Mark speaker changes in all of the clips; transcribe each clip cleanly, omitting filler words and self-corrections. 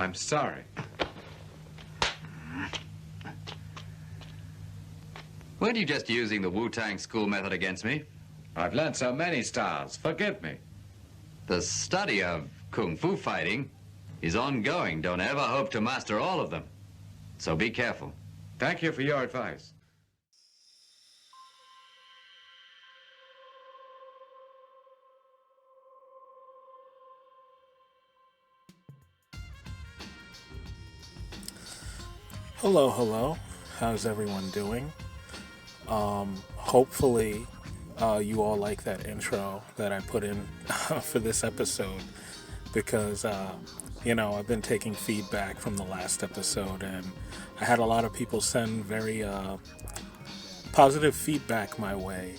Speaker 1: I'm sorry.
Speaker 2: Weren't you just using the Wu-Tang school method against me?
Speaker 1: I've learned so many styles. Forgive me.
Speaker 2: The study of kung fu fighting is ongoing. Don't ever hope to master all of them. So be careful.
Speaker 1: Thank you for your advice.
Speaker 3: Hello. How's everyone doing? Hopefully, you all like that intro that I put in for this episode because, I've been taking feedback from the last episode and I had a lot of people send very positive feedback my way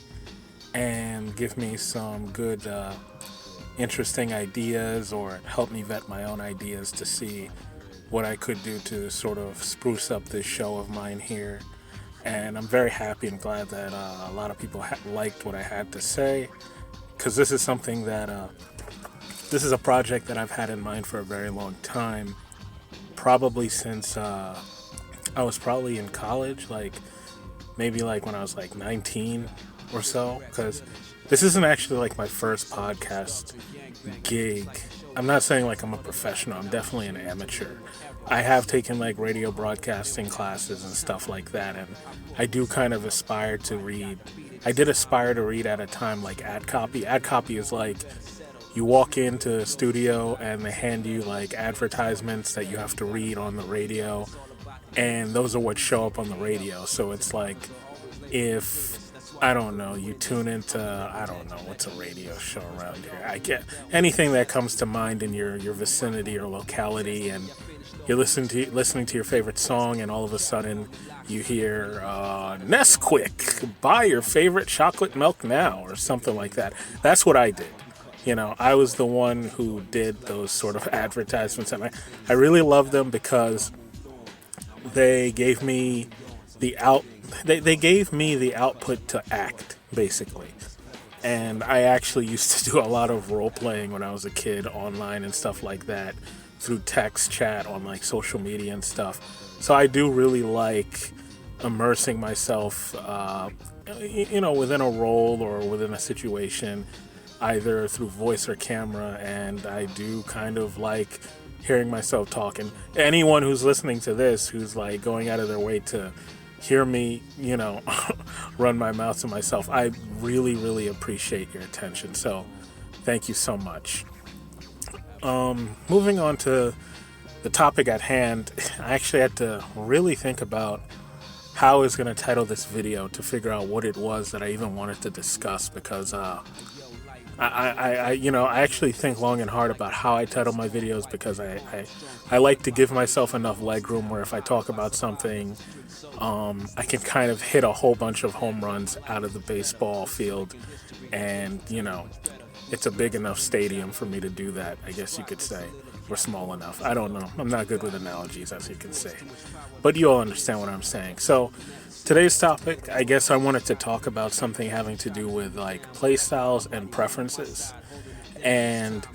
Speaker 3: and give me some good, interesting ideas or help me vet my own ideas to see what I could do to sort of spruce up this show of mine here. And I'm very happy and glad that a lot of people liked what I had to say, because this is something that this is a project that I've had in mind for a very long time, probably since I was probably in college, maybe when I was 19 or so, because this isn't actually my first podcast gig. I'm not saying I'm a professional. I'm definitely an amateur. I have taken radio broadcasting classes and stuff like that, and I do kind of aspire to read. I did aspire to read at a time ad copy. Ad copy is you walk into a studio and they hand you advertisements that you have to read on the radio, and those are what show up on the radio. So it's if I don't know, you tune into, I don't know, what's a radio show around here? I get anything that comes to mind in your vicinity or locality, and you're listening to your favorite song, and all of a sudden you hear Nesquik, buy your favorite chocolate milk now, or something like that. That's what I did. I was the one who did those sort of advertisements, and I really loved them because they gave me they gave me the output to act, basically. And I actually used to do a lot of role playing when I was a kid online and stuff like that, through text chat on social media and stuff. So I do really like immersing myself, within a role or within a situation, either through voice or camera. And I do kind of like hearing myself talking. Anyone who's listening to this, who's going out of their way to hear me, run my mouth to myself, I really, really appreciate your attention. So thank you so much. Moving on to the topic at hand, I actually had to really think about how I was going to title this video to figure out what it was that I even wanted to discuss, because I actually think long and hard about how I title my videos, because I like to give myself enough legroom where if I talk about something, I can kind of hit a whole bunch of home runs out of the baseball field, and it's a big enough stadium for me to do that, I guess you could say, or small enough. I don't know. I'm not good with analogies, as you can say, but you all understand what I'm saying. So today's topic, I guess I wanted to talk about something having to do with playstyles and preferences, and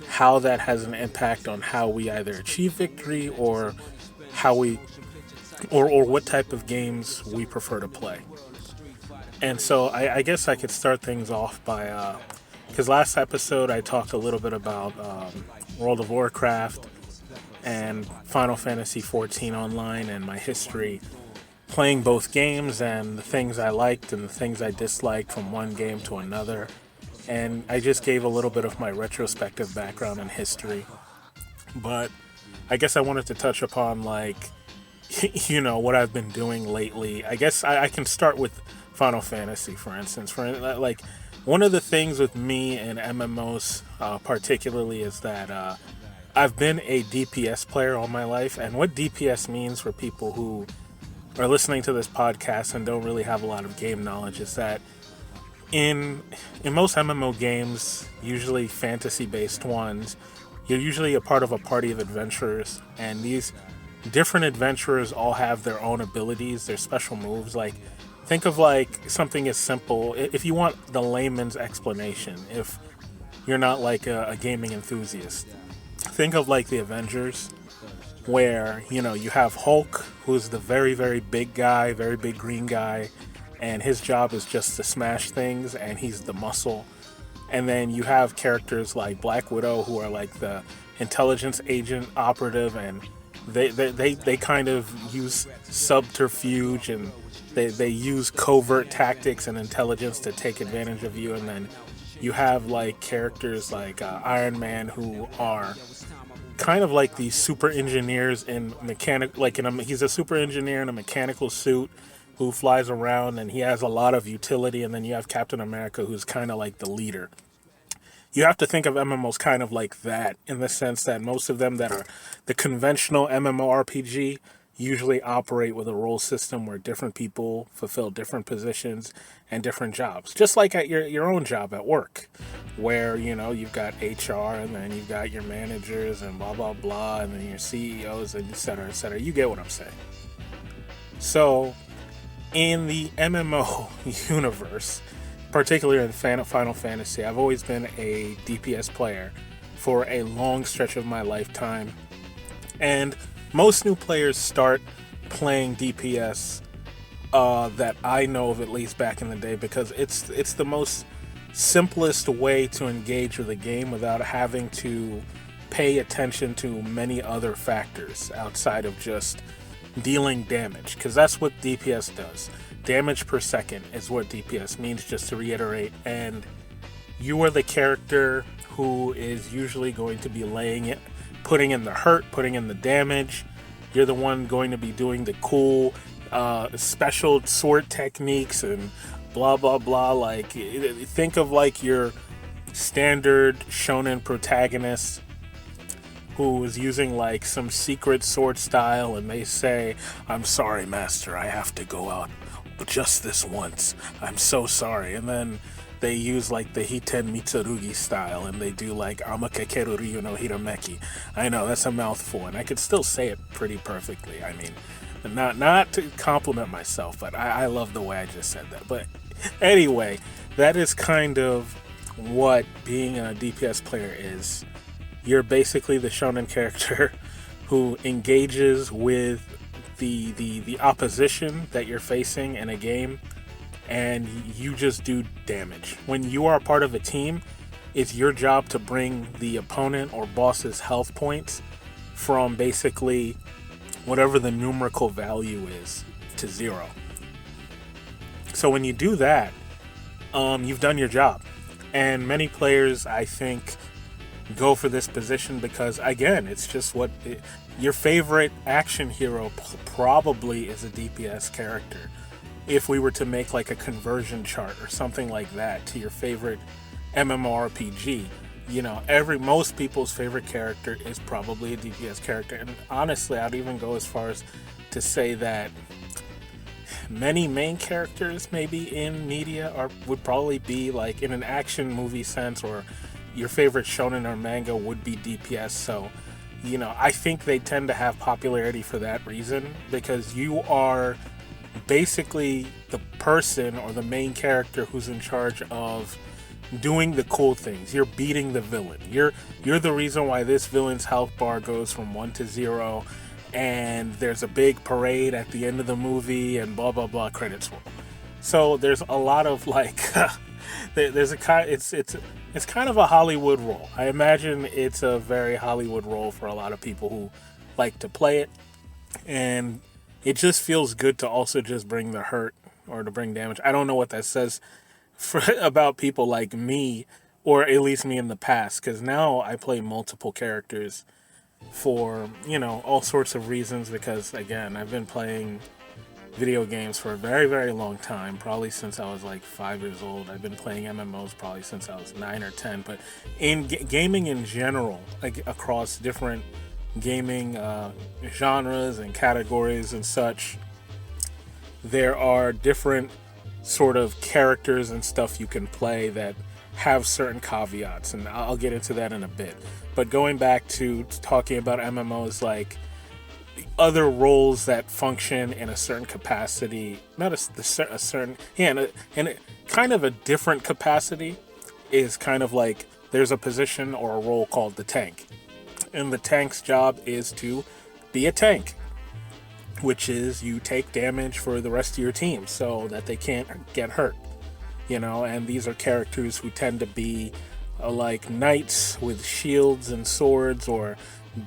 Speaker 3: how that has an impact on how we either achieve victory or how we or what type of games we prefer to play. And so I guess I could start things off by because last episode I talked a little bit about World of Warcraft and Final Fantasy XIV Online and my history playing both games, and the things I liked and the things I disliked from one game to another. And I just gave a little bit of my retrospective background and history. But I guess I wanted to touch upon what I've been doing lately. I guess I can start with Final Fantasy, for instance. One of the things with me and MMOs particularly is that I've been a DPS player all my life. And what DPS means, for people who are listening to this podcast and don't really have a lot of game knowledge, is that in most MMO games, usually fantasy-based ones, you're usually a part of a party of adventurers, and these different adventurers all have their own abilities, their special moves. Think of something as simple, if you want the layman's explanation, if you're not a gaming enthusiast, think of the Avengers. where, you know, you have Hulk, who's the very, very big guy, very big green guy, and his job is just to smash things, and he's the muscle. And then you have characters like Black Widow, who are like the intelligence agent operative, and they kind of use subterfuge, and they use covert tactics and intelligence to take advantage of you. And then you have like characters like Iron Man, who are kind of like these super engineers in he's a super engineer in a mechanical suit who flies around, and he has a lot of utility. And then you have Captain America, who's kind of like the leader. You have to think of MMOs kind of like that, in the sense that most of them that are the conventional MMORPG usually operate with a role system where different people fulfill different positions and different jobs. Just like at your own job at work, where, you know, you've got HR, and then you've got your managers and blah, blah, blah, and then your CEOs, and et cetera, et cetera. You get what I'm saying. So in the MMO universe, particularly in Final Fantasy, I've always been a DPS player for a long stretch of my lifetime. And most new players start playing DPS that I know of, at least back in the day, because it's the most simplest way to engage with a game without having to pay attention to many other factors outside of just dealing damage, because that's what DPS does. Damage per second is what DPS means, just to reiterate. And you are the character who is usually going to be laying it, putting in the hurt, putting in the damage. You're the one going to be doing the cool special sword techniques and blah, blah, blah. Like, think of like your standard shonen protagonist who is using like some secret sword style, and they say, "I'm sorry, master, I have to go out just this once. I'm so sorry." And then they use like the Hiten Mitsurugi style, and they do like Amakekeru Ryu no Hirameki. I know that's a mouthful, and I could still say it pretty perfectly. I mean, not to compliment myself, but I love the way I just said that. But anyway, that is kind of what being a DPS player is. You're basically the shonen character who engages with the opposition that you're facing in a game, and you just do damage. When you are a part of a team, it's your job to bring the opponent or boss's health points from basically whatever the numerical value is to 0. So when you do that, you've done your job. And many players, I think, go for this position because, again, it's just your favorite action hero probably is a DPS character. If we were to make like a conversion chart or something like that to your favorite MMORPG, you know, most people's favorite character is probably a DPS character. And honestly, I'd even go as far as to say that many main characters maybe in media would probably be like in an action movie sense, or your favorite shonen or manga would be DPS. So, you know, I think they tend to have popularity for that reason, because you are basically the person or the main character who's in charge of doing the cool things. You're beating the villain. You're the reason why this villain's health bar goes from 1 to 0, and there's a big parade at the end of the movie, and blah blah blah, credits roll. So there's a lot of like it's kind of a Hollywood role. I imagine it's a very Hollywood role for a lot of people who like to play it, and it just feels good to also just bring the hurt or to bring damage. I don't know what that says about people like me, or at least me in the past, because now I play multiple characters for, you know, all sorts of reasons, because, again, I've been playing video games for a very, very long time, probably since I was like 5 years old. I've been playing MMOs probably since I was 9 or 10, but in gaming in general, like across different gaming genres and categories and such, there are different sort of characters and stuff you can play that have certain caveats, and I'll get into that in a bit. But going back to talking about MMOs, like other roles that function in a certain capacity, not a certain, yeah, in a kind of a different capacity, is kind of like there's a position or a role called the tank. And the tank's job is to be a tank, which is you take damage for the rest of your team so that they can't get hurt. And these are characters who tend to be like knights with shields and swords, or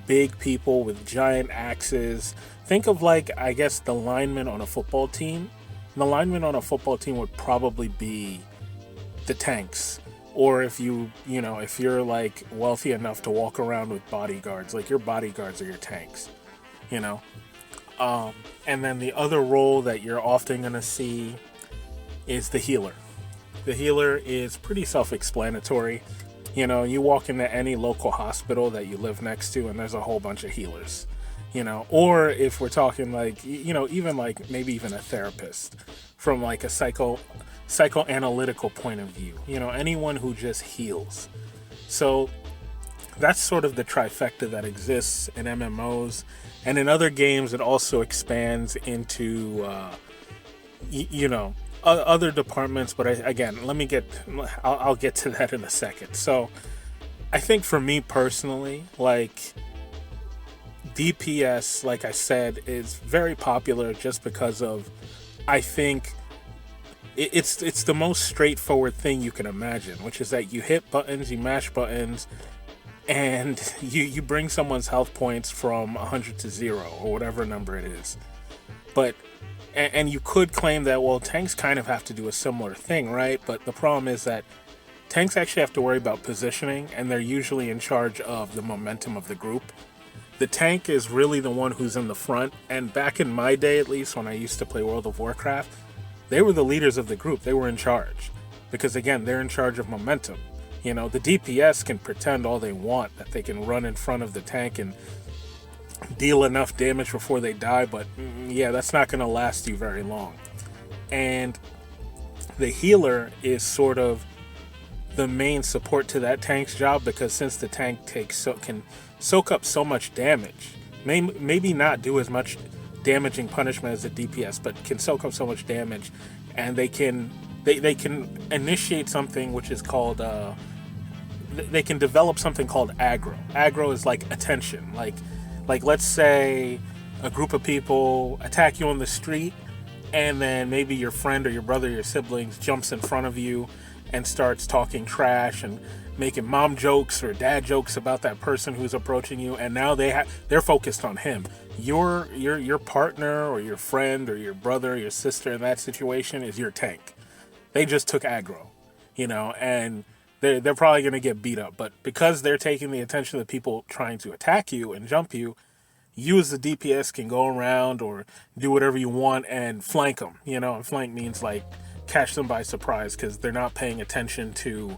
Speaker 3: big people with giant axes. Think of, like, I guess, the lineman on a football team. The lineman on a football team would probably be the tanks. Or if if you're like wealthy enough to walk around with bodyguards, like your bodyguards are your tanks, and then the other role that you're often going to see is the healer. The healer is pretty self-explanatory. You walk into any local hospital that you live next to and there's a whole bunch of healers. Or if we're talking like, even like maybe even a therapist from like a psychoanalytical point of view, anyone who just heals. So that's sort of the trifecta that exists in MMOs. And in other games, it also expands into, other departments. But I'll get to that in a second. So I think for me personally, like, DPS, like I said, is very popular just because of, I think, it's the most straightforward thing you can imagine, which is that you hit buttons, you mash buttons, and you bring someone's health points from 100 to 0, or whatever number it is. But, and you could claim that, well, tanks kind of have to do a similar thing, right? But the problem is that tanks actually have to worry about positioning, and they're usually in charge of the momentum of the group. The tank is really the one who's in the front, and back in my day, at least, when I used to play World of Warcraft, they were the leaders of the group. They were in charge. Because, again, they're in charge of momentum. The DPS can pretend all they want that they can run in front of the tank and deal enough damage before they die, but, yeah, that's not going to last you very long. And the healer is sort of the main support to that tank's job, because since the tank can soak up so much damage, maybe not do as much damaging punishment as the DPS, but can soak up so much damage, and they can initiate something which is called they can develop something called aggro. Aggro is like attention. Like let's say a group of people attack you on the street, and then maybe your friend or your brother or your siblings jumps in front of you and starts talking trash and making mom jokes or dad jokes about that person who's approaching you, and now they're focused on him. Your partner or your friend or your brother or your sister in that situation is your tank. They just took aggro, and they're probably going to get beat up. But because they're taking the attention of the people trying to attack you and jump you, you as the DPS can go around or do whatever you want and flank them. And flank means like catch them by surprise, because they're not paying attention to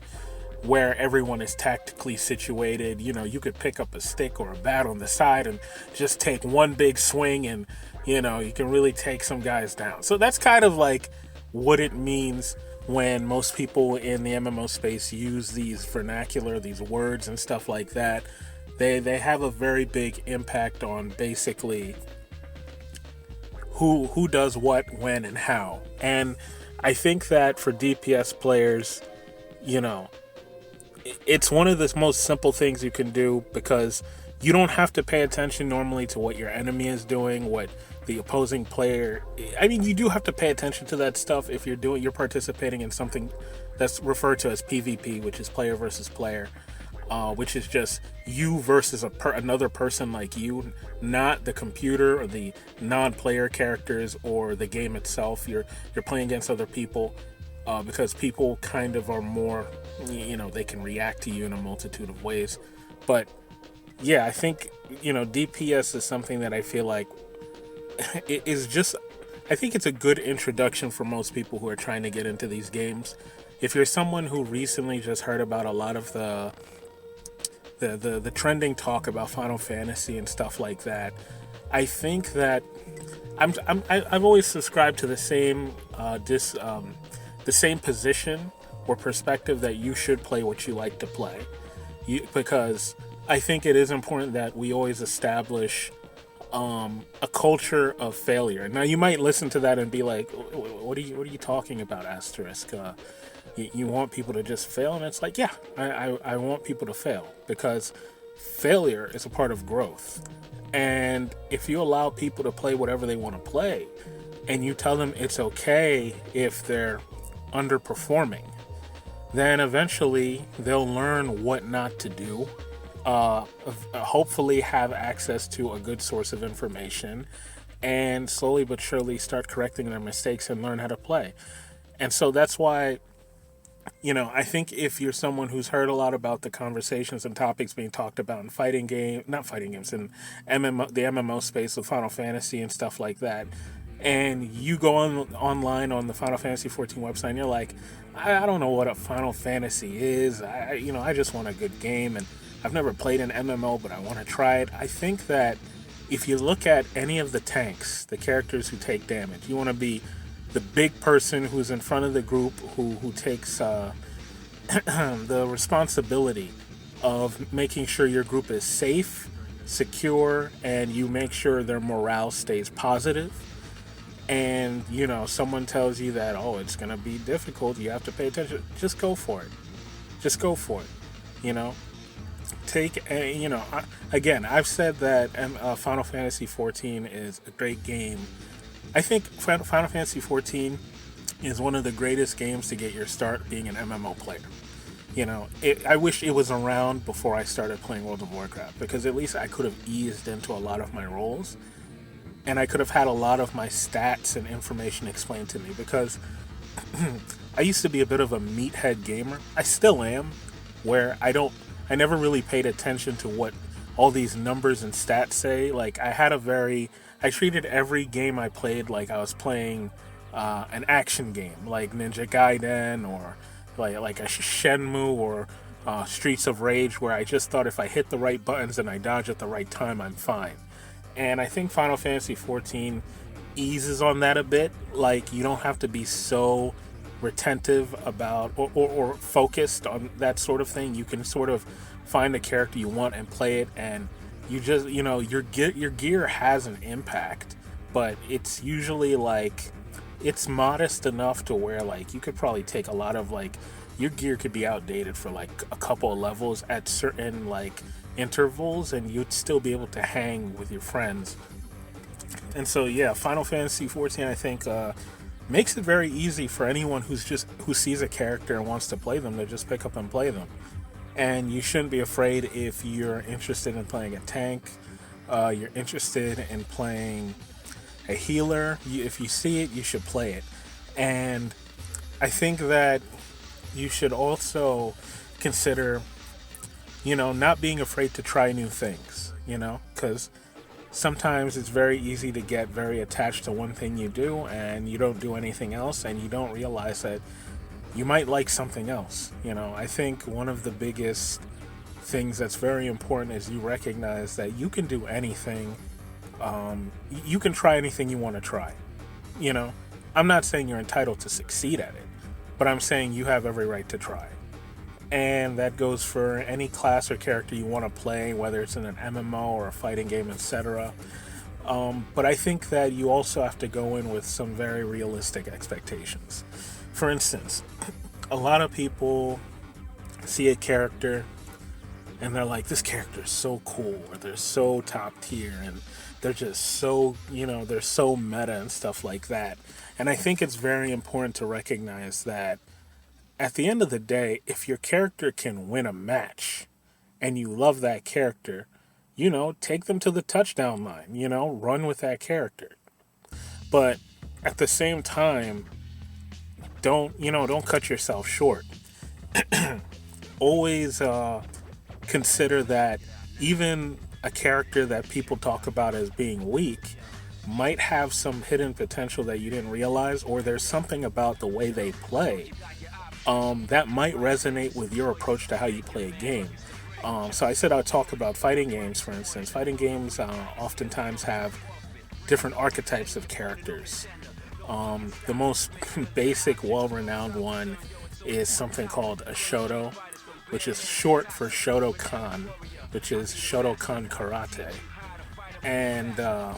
Speaker 3: where everyone is tactically situated. You could pick up a stick or a bat on the side and just take one big swing, and you can really take some guys down. So that's kind of like what it means when most people in the MMO space use these vernacular, these words and stuff like that. They have a very big impact on basically who does what, when, and how. And I think that for DPS players, it's one of the most simple things you can do, because you don't have to pay attention normally to what your enemy is doing, what the opposing player. I mean, you do have to pay attention to that stuff if you're participating in something that's referred to as PvP, which is player versus player, which is just you versus another person like you, not the computer or the non-player characters or the game itself. You're playing against other people, because people kind of are more, they can react to you in a multitude of ways. But yeah, I think, DPS is something that I feel like it is just, I think it's a good introduction for most people who are trying to get into these games. If you're someone who recently just heard about a lot of the trending talk about Final Fantasy and stuff like that, I think that I've always subscribed to the same position or perspective that you should play what you like to play, because I think it is important that we always establish a culture of failure. Now, you might listen to that and be like, "What are you talking about, asterisk? You want people to just fail?" And it's like, yeah, I want people to fail, because failure is a part of growth. And if you allow people to play whatever they want to play, and you tell them it's okay if they're underperforming, then eventually they'll learn what not to do. Hopefully have access to a good source of information, and slowly but surely start correcting their mistakes and learn how to play. And so that's why, I think if you're someone who's heard a lot about the conversations and topics being talked about in not fighting games, in the MMO space with Final Fantasy and stuff like that, and you go online on the Final Fantasy 14 website and you're like, I don't know what a Final Fantasy is. I just want a good game, and I've never played an MMO, but I want to try it. I think that if you look at any of the tanks, the characters who take damage, you want to be the big person who's in front of the group who takes the responsibility of making sure your group is safe, secure, and you make sure their morale stays positive. And, someone tells you that, oh, it's going to be difficult, you have to pay attention. Just go for it. Just go for it, Again, I've said that Final Fantasy 14 is a great game. I think Final Fantasy 14 is one of the greatest games to get your start being an MMO player. I wish it was around before I started playing World of Warcraft, because at least I could have eased into a lot of my roles, and I could have had a lot of my stats and information explained to me, because I used to be a bit of a meathead gamer. I still am, where I never really paid attention to what all these numbers and stats say. Like, I treated every game I played like I was playing an action game, like Ninja Gaiden, or like a Shenmue, or Streets of Rage, where I just thought if I hit the right buttons and I dodge at the right time, I'm fine. And I think Final Fantasy 14 eases on that a bit. Like, you don't have to be so retentive about or focused on that sort of thing. You can sort of find the character you want and play it, and you just, your gear has an impact, but it's usually like, it's modest enough to where, like, you could probably take a lot of, like, your gear could be outdated for like a couple of levels at certain like intervals, and you'd still be able to hang with your friends. And so yeah, Final Fantasy 14 I think makes it very easy for anyone who sees a character and wants to play them to just pick up and play them. And you shouldn't be afraid if you're interested in playing a tank, you're interested in playing a healer. If you see it, you should play it. And I think that you should also consider, not being afraid to try new things, because sometimes it's very easy to get very attached to one thing you do and you don't do anything else, and you don't realize that you might like something else. I think one of the biggest things that's very important is you recognize that you can do anything. You can try anything you want to try. I'm not saying you're entitled to succeed at it, but I'm saying you have every right to try. And that goes for any class or character you want to play, whether it's in an MMO or a fighting game, etc. But I think that you also have to go in with some very realistic expectations. For instance, a lot of people see a character and they're like, this character is so cool, or they're so top tier, and they're just so, they're so meta and stuff like that. And I think it's very important to recognize that at the end of the day, if your character can win a match and you love that character, take them to the touchdown line, run with that character. But at the same time, don't cut yourself short. Always consider that even a character that people talk about as being weak might have some hidden potential that you didn't realize, or there's something about the way they play that might resonate with your approach to how you play a game. So I said I'd talk about fighting games, for instance. Fighting games oftentimes have different archetypes of characters. The most basic, well-renowned one is something called a Shoto, which is short for Shotokan, which is Shotokan Karate. And a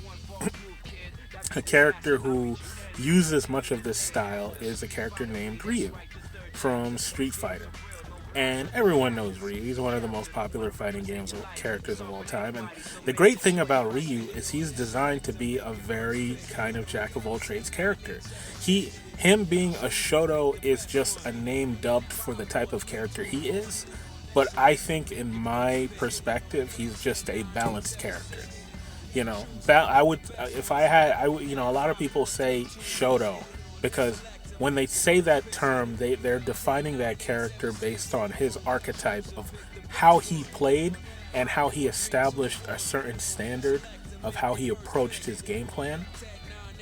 Speaker 3: character who uses much of this style is a character named Ryu from Street Fighter. And everyone knows Ryu. He's one of the most popular fighting games characters of all time. And the great thing about Ryu is he's designed to be a very kind of jack of all trades character. Him being a Shoto is just a name dubbed for the type of character he is. But I think, in my perspective, he's just a balanced character. You know, I would, if I had, you know, a lot of people say Shoto because when they say that term, they're defining that character based on his archetype of how he played and how he established a certain standard of how he approached his game plan.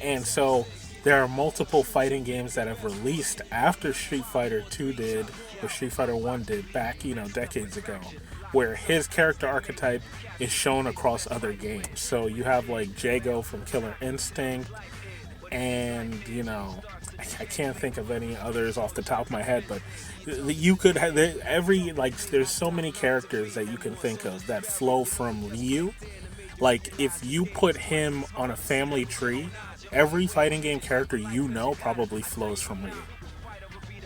Speaker 3: And so there are multiple fighting games that have released after Street Fighter 2 did, or Street Fighter 1 did back, you know, decades ago, where his character archetype is shown across other games. So you have like Jago from Killer Instinct, and, you know, I can't think of any others off the top of my head, but you could have there's so many characters that you can think of that flow from Ryu. Like, if you put him on a family tree, every fighting game character you know probably flows from Ryu.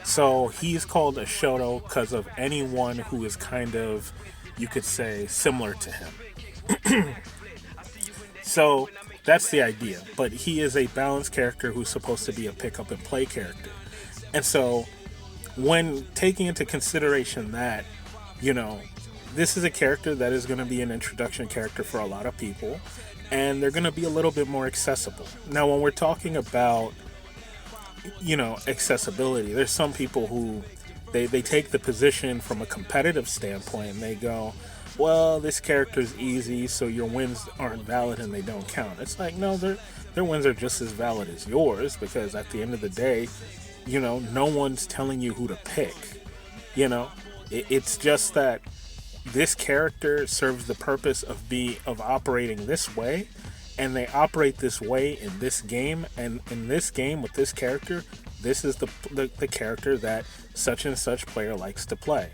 Speaker 3: So he's called a Shoto because of anyone who is kind of, you could say, similar to him. So that's the idea. But he is a balanced character who's supposed to be a pick up and play character. And so when taking into consideration that, you know, this is a character that is going to be an introduction character for a lot of people, and they're going to be a little bit more accessible. Now, when we're talking about, you know, accessibility, there's some people who they take the position from a competitive standpoint, and they go, well, this character's easy, so your wins aren't valid and they don't count. It's like, no, their wins are just as valid as yours, because at the end of the day, you know, no one's telling you who to pick. You know, it's just that this character serves the purpose of operating this way, and they operate this way in this game, and in this game with this character, this is the character that such and such player likes to play.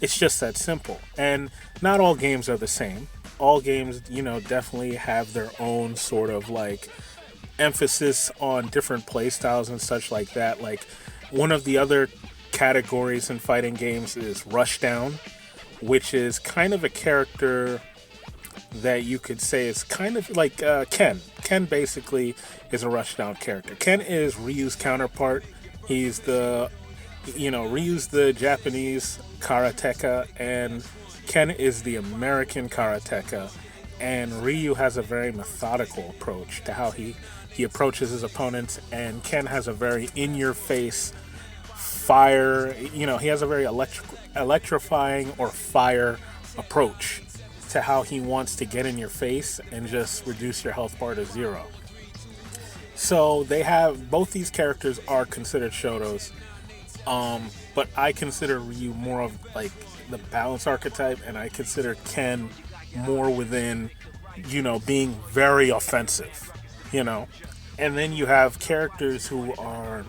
Speaker 3: It's just that simple. And not all games are the same. All games, you know, definitely have their own sort of like emphasis on different play styles and such like that. Like, one of the other categories in fighting games is Rushdown, which is kind of a character that you could say is kind of like Ken. Ken basically is a Rushdown character. Ken is Ryu's counterpart. He's Ryu's the Japanese karateka, and Ken is the American karateka. And Ryu has a very methodical approach to how he approaches his opponents, and Ken has a very in-your-face fire, you know, he has a very electrifying or fire approach to how he wants to get in your face and just reduce your health bar to 0. So they have, both these characters are considered Shotos, but I consider Ryu more of like the balance archetype, and I consider Ken more within, you know, being very offensive, you know. And then you have characters who are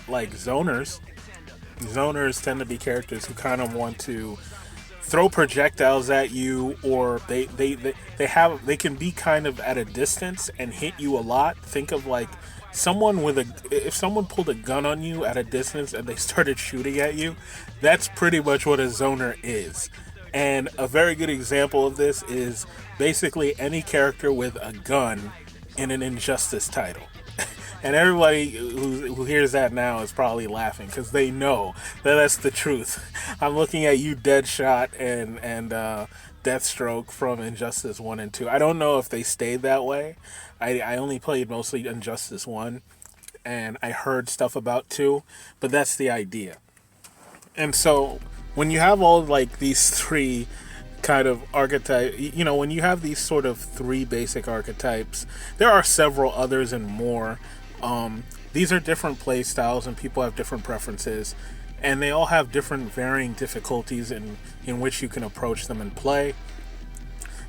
Speaker 3: like zoners. Zoners tend to be characters who kind of want to throw projectiles at you, or they can be kind of at a distance and hit you a lot. Think of like if someone pulled a gun on you at a distance and they started shooting at you, that's pretty much what a zoner is. And a very good example of this is basically any character with a gun in an Injustice title. And everybody who hears that now is probably laughing because they know that that's the truth. I'm looking at you, Deadshot and Deathstroke from Injustice 1 and 2. I don't know if they stayed that way. I only played mostly Injustice 1, and I heard stuff about 2, but that's the idea. And so when you have all like these three kind of archetype, you know, when you have these sort of three basic archetypes, there are several others and more. These are different play styles, and people have different preferences, and they all have different varying difficulties in which you can approach them and play,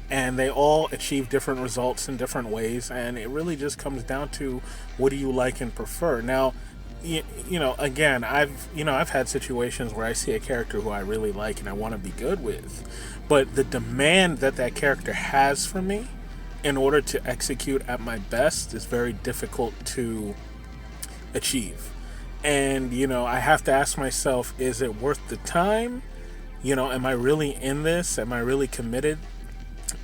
Speaker 3: and they all achieve different results in different ways, and it really just comes down to what do you like and prefer. Now, you know, again, I've had situations where I see a character who I really like and I want to be good with, but the demand that character has for me in order to execute at my best is very difficult to achieve. And, I have to ask myself, is it worth the time? Am I really in this? Am I really committed?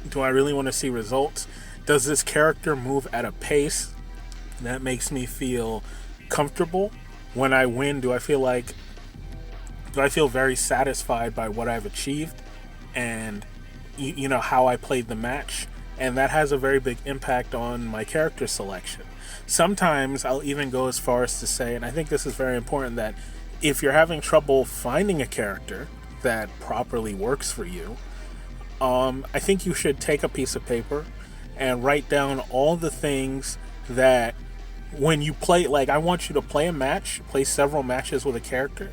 Speaker 3: Do I really want to see results? Does this character move at a pace that makes me feel comfortable? When I win, do I feel very satisfied by what I've achieved and how I played the match? And that has a very big impact on my character selection. Sometimes I'll even go as far as to say, and I think this is very important, that if you're having trouble finding a character that properly works for you, I think you should take a piece of paper and write down all the things that when you play, like I want you to play several matches with a character,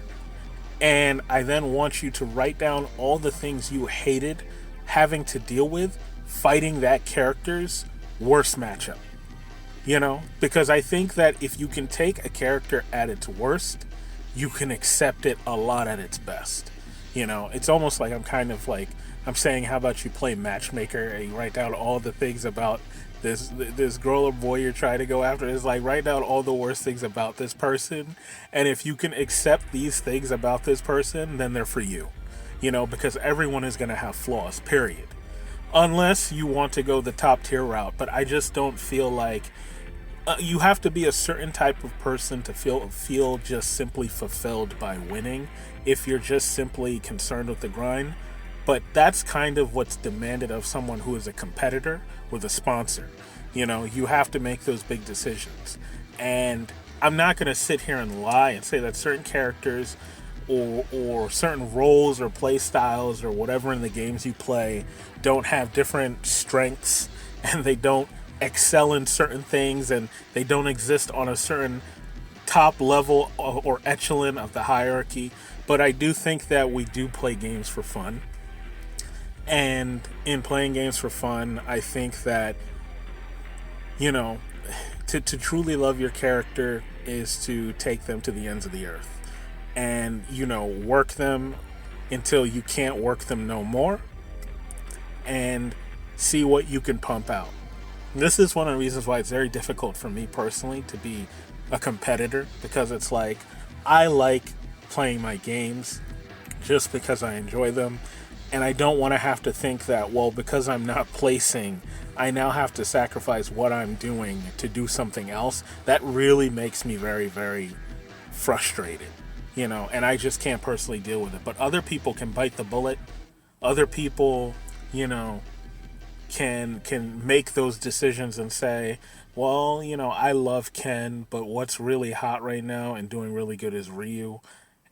Speaker 3: and I then want you to write down all the things you hated having to deal with fighting that character's worst matchup. Because I think that if you can take a character at its worst, you can accept it a lot at its best. It's almost like I'm saying, how about you play matchmaker and you write down all the things about this girl or boy you're trying to go after. It's like, write down all the worst things about this person, and if you can accept these things about this person, then they're for you. Because everyone is going to have flaws, period. Unless you want to go the top tier route. But I just don't feel like you have to be a certain type of person to feel just simply fulfilled by winning, if you're just simply concerned with the grind. But that's kind of what's demanded of someone who is a competitor with a sponsor. You have to make those big decisions. And I'm not going to sit here and lie and say that certain characters or certain roles or play styles or whatever in the games you play don't have different strengths, and they don't excel in certain things, and they don't exist on a certain top level or echelon of the hierarchy. But I do think that we do play games for fun. And in playing games for fun, I think that, to truly love your character is to take them to the ends of the earth. And, work them until you can't work them no more. And see what you can pump out. This is one of the reasons why it's very difficult for me personally to be a competitor. Because it's like, I like playing my games just because I enjoy them. And I don't want to have to think that, well, because I'm not placing, I now have to sacrifice what I'm doing to do something else. That really makes me very, very frustrated, and I just can't personally deal with it. But other people can bite the bullet. Other people, can make those decisions and say, well, I love Ken, but what's really hot right now and doing really good is Ryu.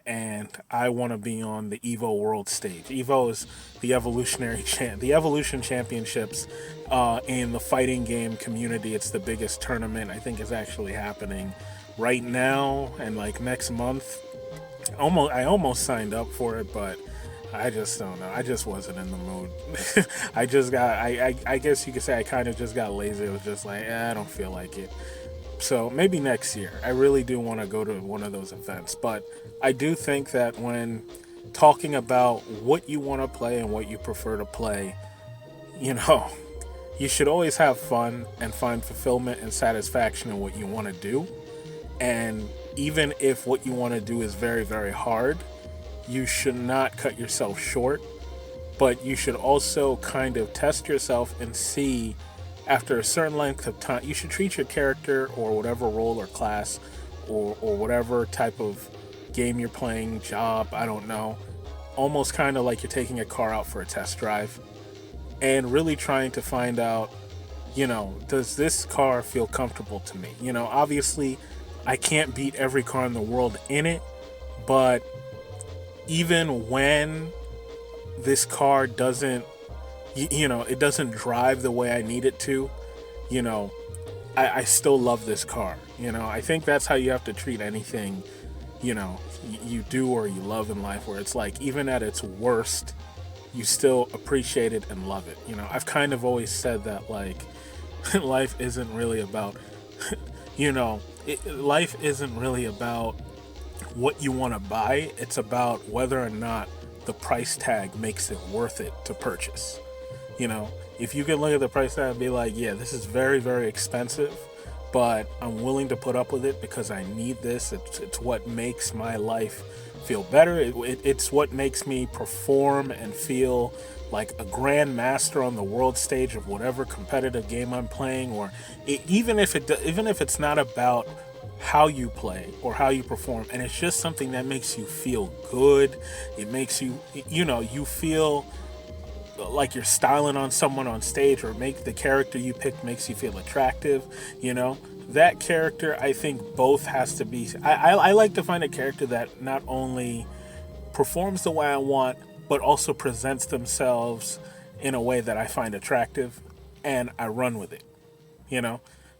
Speaker 3: And I want to be on the EVO World Stage. EVO is the Evolution Championships in the fighting game community. It's the biggest tournament. I think is actually happening right now and like next month. I almost signed up for it, but I just don't know. I just wasn't in the mood. I guess you could say I kind of just got lazy. It was just like, I don't feel like it. So maybe next year. I really do want to go to one of those events. But I do think that when talking about what you want to play and what you prefer to play, you should always have fun and find fulfillment and satisfaction in what you want to do. And even if what you want to do is very, very hard, you should not cut yourself short. But you should also kind of test yourself and see, after a certain length of time, you should treat your character or whatever role or class or whatever type of game you're playing, job, I don't know, almost kind of like you're taking a car out for a test drive and really trying to find out, does this car feel comfortable to me? Obviously I can't beat every car in the world in it, but even when this car doesn't, it doesn't drive the way I need it to, I still love this car. I think that's how you have to treat anything, you do or you love in life, where it's like, even at its worst, you still appreciate it and love it. I've kind of always said that, like, life isn't really about, life isn't really about what you want to buy. It's about whether or not the price tag makes it worth it to purchase. If you can look at the price tag and be like, yeah, this is very, very expensive, but I'm willing to put up with it because I need this. It's what makes my life feel better. It's what makes me perform and feel like a grandmaster on the world stage of whatever competitive game I'm playing, or even if it's not about how you play or how you perform, and it's just something that makes you feel good. It makes you, you feel like you're styling on someone on stage, or make the character you pick makes you feel attractive. That character, I think both has to be. I like to find a character that not only performs the way I want, but also presents themselves in a way that I find attractive, and I run with it,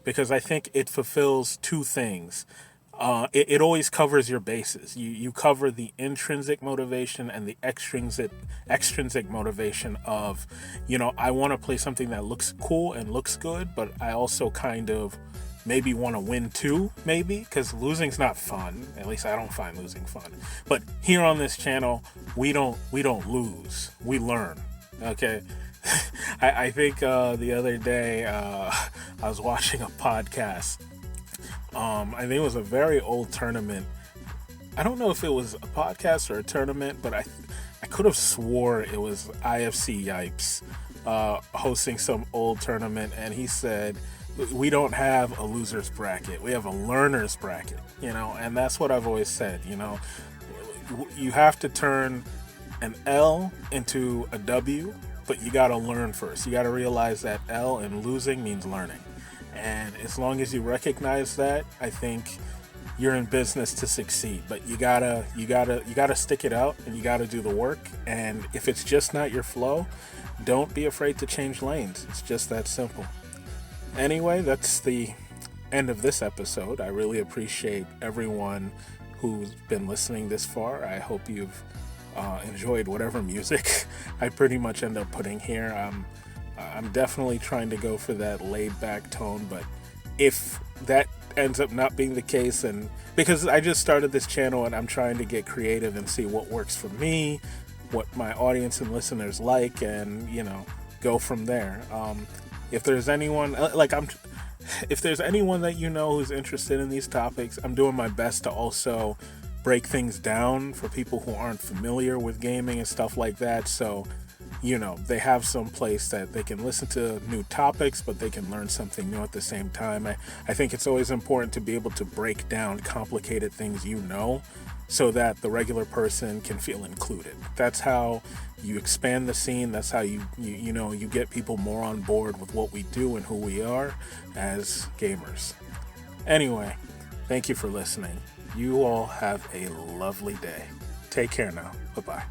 Speaker 3: because I think it fulfills two things. It always covers your bases. You cover the intrinsic motivation and the extrinsic motivation of, I want to play something that looks cool and looks good, but I also kind of maybe want to win too, maybe, because losing's not fun. At least I don't find losing fun. But here on this channel, we don't lose. We learn. Okay. I think the other day I was watching a podcast. I think it was a very old tournament. I don't know if it was a podcast or a tournament, but I could have swore it was IFC Yipes hosting some old tournament, and he said, we don't have a loser's bracket. We have a learner's bracket, and that's what I've always said. You have to turn an L into a W, but you got to learn first. You got to realize that L in losing means learning. And as long as you recognize that, I think you're in business to succeed. But you gotta stick it out, and you gotta do the work. And if it's just not your flow, don't be afraid to change lanes. It's just that simple. Anyway, that's the end of this episode. I really appreciate everyone who's been listening this far. I hope you've enjoyed whatever music I pretty much end up putting here. I'm definitely trying to go for that laid-back tone, but if that ends up not being the case, and because I just started this channel and I'm trying to get creative and see what works for me, what my audience and listeners like, and go from there. If there's anyone if there's anyone that who's interested in these topics, I'm doing my best to also break things down for people who aren't familiar with gaming and stuff like that. So, they have some place that they can listen to new topics, but they can learn something new at the same time. I think it's always important to be able to break down complicated things, so that the regular person can feel included. That's how you expand the scene. That's how you get people more on board with what we do and who we are as gamers. Anyway, thank you for listening. You all have a lovely day. Take care now. Bye-bye.